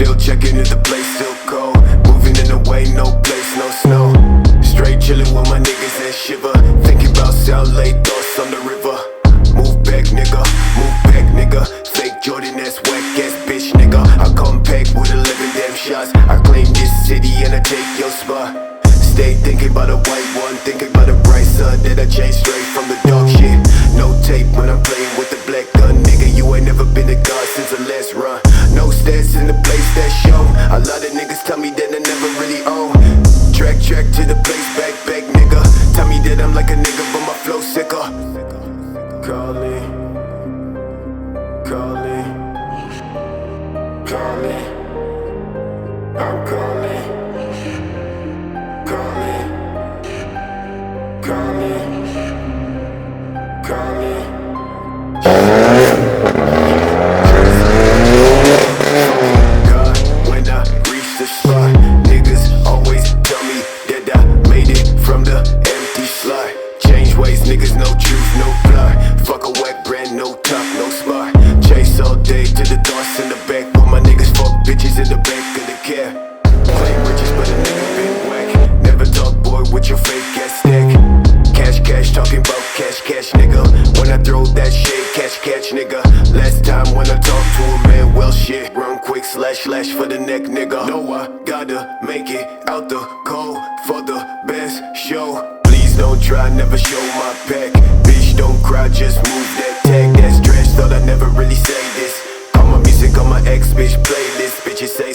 Still checking if the place still cold. Moving in the way, no place, no snow. Straight chillin' with my niggas and shiver. Thinking about South Lake, thoughts on the river. Move back, nigga, move back, nigga. Fake Jordan, that's whack ass bitch, nigga. I come pack with 11 damn shots. I claim this city and I take your spot. Stay thinking about a white one, thinking about a bright sun that I changed straight from the dog shit. No tape when I'm playing with the black gun, nigga. You ain't never been a god since the last run. No stats in the place that show. A lot of niggas tell me that I never really own. Track to the place, back, nigga. Tell me that I'm like a nigga, but my flow sicker. Call me, call me, call me. I'm calling, call me, call me, call me. God, when I reach the spot, niggas always tell me that I made it from the empty slot. Change ways, niggas, no truth, no plot. Fuck a whack brand, no top, no spot. Chase all day to the thoughts in the back. But my niggas fuck bitches in the back of the cab. Claim riches, but a nigga been whack. Never talk, boy, with your fake ass stack. Cash, talking about cash, nigga. When I throw that shit, catch, nigga. Last time when I talk to a man, well shit. Run quick, slash for the neck, nigga. Know I gotta make it out the cold for the best show. Please don't try, never show my pack. Bitch, don't cry, just move that tag. That's trash, thought I never really say this. Call my music on my ex bitch playlist. Bitches say